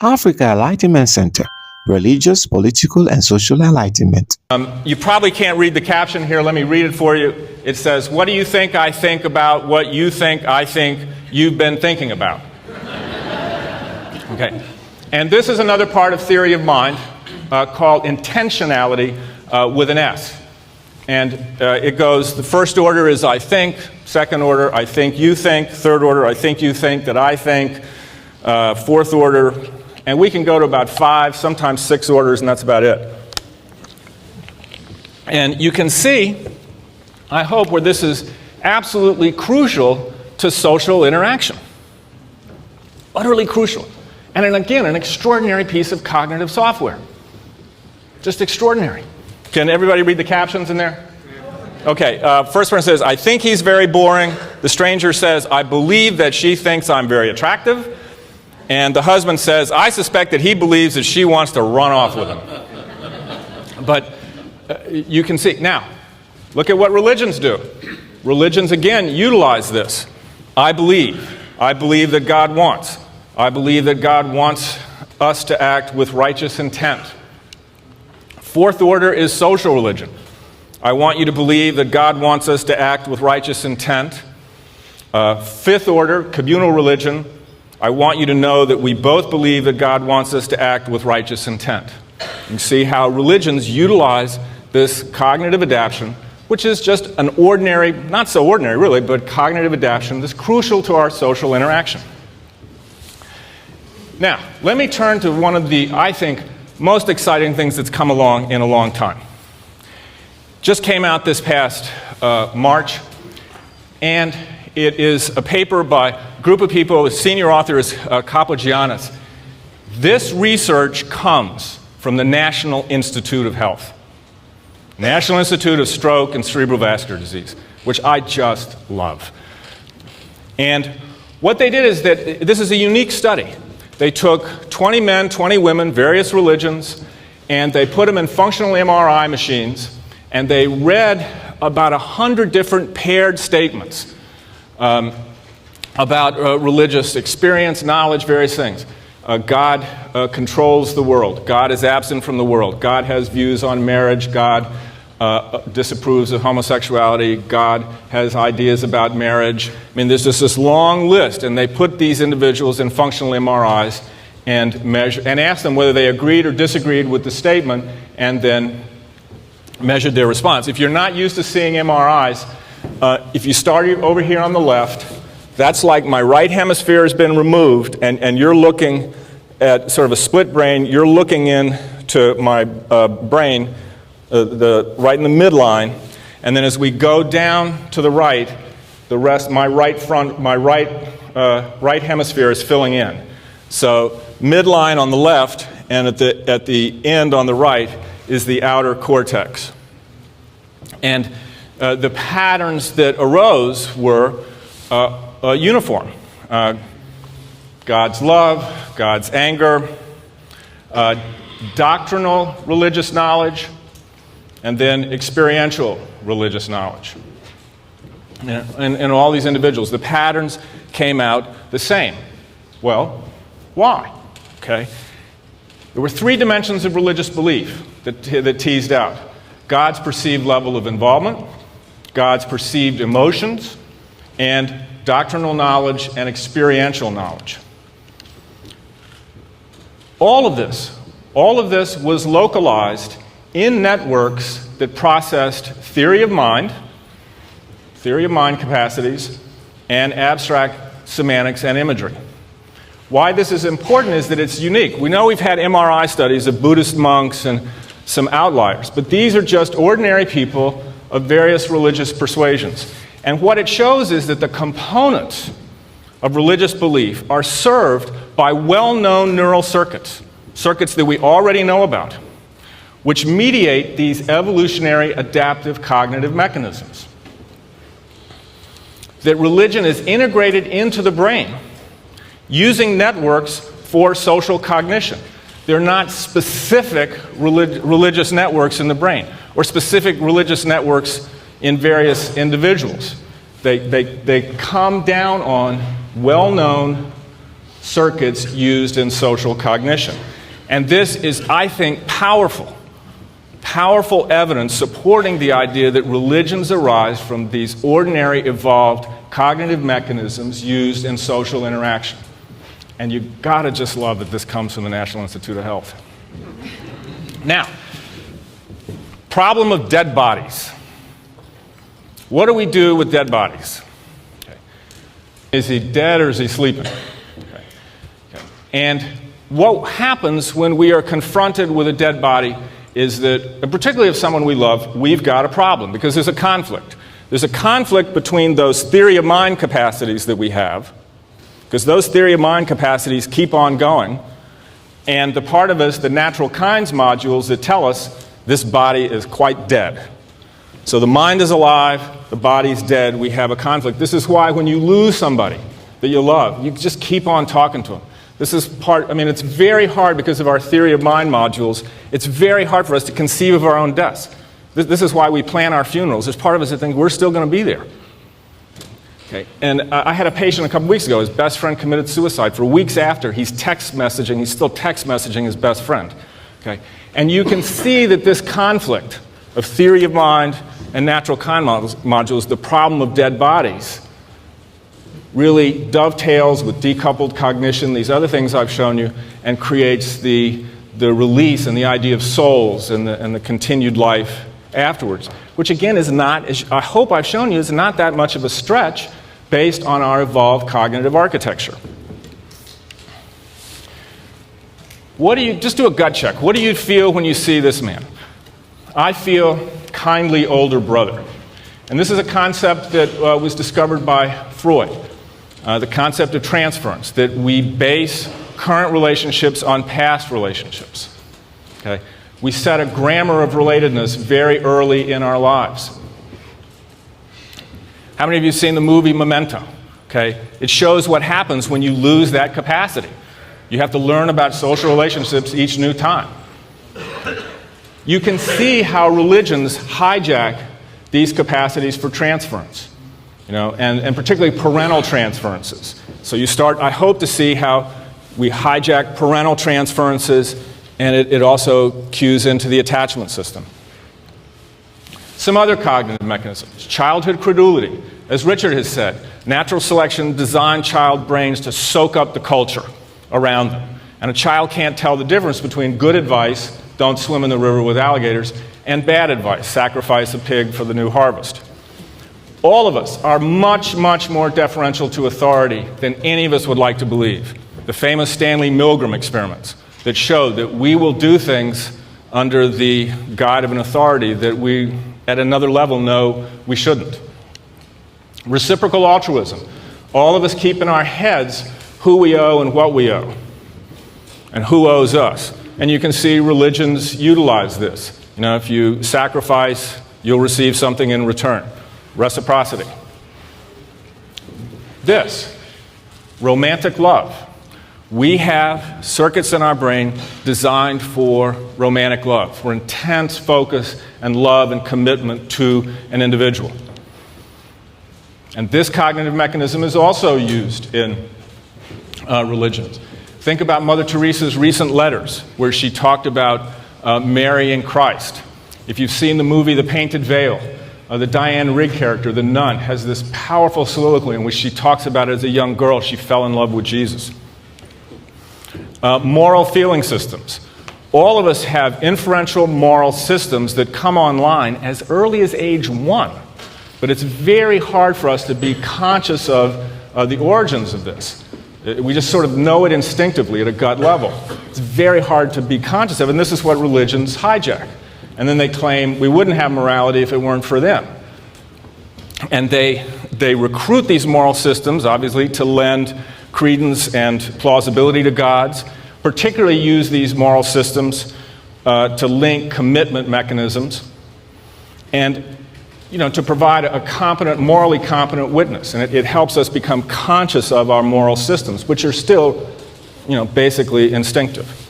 Africa Enlightenment Center, Religious, Political, and Social Enlightenment. You probably can't read the caption here. Let me read it for you. It says, "What do you think I think about what you think I think you've been thinking about?" Okay. And this is another part of theory of mind called intentionality with an S. And it goes, the first order is I think, second order I think you think, third order I think you think that I think, fourth order, and we can go to about 5, sometimes 6 orders, and that's about it. And you can see, I hope, where this is absolutely crucial to social interaction. Utterly crucial. And again, an extraordinary piece of cognitive software. Just extraordinary. Can everybody read the captions in there? Okay, first one says, "I think he's very boring." The stranger says, "I believe that she thinks I'm very attractive." And the husband says, "I suspect that he believes that she wants to run off with him." But you can see. Now, look at what religions do. Religions, again, utilize this. I believe that God wants. I believe that God wants us to act with righteous intent. Fourth order is social religion. I want you to believe that God wants us to act with righteous intent. Fifth order, communal religion. I want you to know that we both believe that God wants us to act with righteous intent. You see how religions utilize this cognitive adaptation, which is just an ordinary, not so ordinary really, but cognitive adaptation that's crucial to our social interaction. Now, let me turn to one of the, I think, most exciting things that's come along in a long time. Just came out this past March, and it is a paper by a group of people. The senior author is Kapogiannis. This research comes from the National Institute of Health, National Institute of Stroke and Cerebrovascular Disease, which I just love. And what they did is that this is a unique study. They took 20 men, 20 women, various religions, and they put them in functional MRI machines, and they read about 100 different paired statements about religious experience, knowledge, various things. God controls the world. God is absent from the world. God has views on marriage. God disapproves of homosexuality. God has ideas about marriage. I mean, there's just this long list, and they put these individuals in functional MRIs and measure and asked them whether they agreed or disagreed with the statement, and then measured their response. If you're not used to seeing MRIs, if you start over here on the left, that's like my right hemisphere has been removed, and you're looking at sort of a split brain. You're looking into my brain, right in the midline, and then as we go down to the right, the rest, my right hemisphere is filling in. So midline on the left, and at the end on the right is the outer cortex. And the patterns that arose were uniform. God's love, God's anger, doctrinal religious knowledge, and then experiential religious knowledge. And all these individuals, the patterns came out the same. Well, why? Okay. There were 3 dimensions of religious belief that teased out. God's perceived level of involvement, God's perceived emotions, and doctrinal knowledge and experiential knowledge. All of this was localized in networks that processed theory of mind capacities, and abstract semantics and imagery. Why this is important is that it's unique. We know we've had MRI studies of Buddhist monks and some outliers, but these are just ordinary people of various religious persuasions. And what it shows is that the components of religious belief are served by well-known neural circuits that we already know about, which mediate these evolutionary adaptive cognitive mechanisms. That religion is integrated into the brain using networks for social cognition. They're not specific religious networks in the brain or specific religious networks in various individuals. They come down on well-known circuits used in social cognition. And this is, I think, powerful evidence supporting the idea that religions arise from these ordinary evolved cognitive mechanisms used in social interaction. And you've got to just love that this comes from the National Institute of Health. Now, problem of dead bodies. What do we do with dead bodies? Okay. Is he dead or is he sleeping? Okay. Okay. And what happens when we are confronted with a dead body is that, particularly if someone we love, we've got a problem because there's a conflict. There's a conflict between those theory of mind capacities that we have, because those theory of mind capacities keep on going, and the part of us, the natural kinds modules that tell us this body is quite dead. So the mind is alive, the body's dead, we have a conflict. This is why when you lose somebody that you love, you just keep on talking to them. This is it's very hard because of our theory of mind modules. It's very hard for us to conceive of our own deaths. This is why we plan our funerals. There's part of us that think we're still going to be there. Okay. And I had a patient a couple weeks ago. His best friend committed suicide. For weeks after, he's still text messaging his best friend. Okay. And you can see that this conflict of theory of mind and natural kind modules, the problem of dead bodies, really dovetails with decoupled cognition, these other things I've shown you, and creates the release and the idea of souls and the continued life afterwards, which again is not, as I hope I've shown you, is not that much of a stretch based on our evolved cognitive architecture. Just do a gut check. What do you feel when you see this man? I feel kindly older brother. And this is a concept that was discovered by Freud. The concept of transference, that we base current relationships on past relationships. Okay? We set a grammar of relatedness very early in our lives. How many of you have seen the movie Memento? Okay? It shows what happens when you lose that capacity. You have to learn about social relationships each new time. You can see how religions hijack these capacities for transference. And particularly parental transferences. So you start, I hope to see how we hijack parental transferences, and it also cues into the attachment system. Some other cognitive mechanisms. Childhood credulity. As Richard has said, natural selection designed child brains to soak up the culture around them. And a child can't tell the difference between good advice, don't swim in the river with alligators, and bad advice, sacrifice a pig for the new harvest. All of us are much, much more deferential to authority than any of us would like to believe. The famous Stanley Milgram experiments that showed that we will do things under the guide of an authority that we, at another level, know we shouldn't. Reciprocal altruism. All of us keep in our heads who we owe and what we owe, and who owes us. And you can see religions utilize this. If you sacrifice, you'll receive something in return. Reciprocity. This, romantic love. We have circuits in our brain designed for romantic love, for intense focus and love and commitment to an individual. And this cognitive mechanism is also used in religions. Think about Mother Teresa's recent letters, where she talked about Mary and Christ. If you've seen the movie The Painted Veil, the Diane Rigg character, the nun, has this powerful soliloquy in which she talks about as a young girl she fell in love with Jesus. Moral feeling systems. All of us have inferential moral systems that come online as early as age 1. But it's very hard for us to be conscious of the origins of this. We just sort of know it instinctively at a gut level. It's very hard to be conscious of, and this is what religions hijack. And then they claim we wouldn't have morality if it weren't for them. And they recruit these moral systems, obviously, to lend credence and plausibility to gods, particularly use these moral systems to link commitment mechanisms, and to provide a competent, morally competent witness. And it helps us become conscious of our moral systems, which are still, basically instinctive.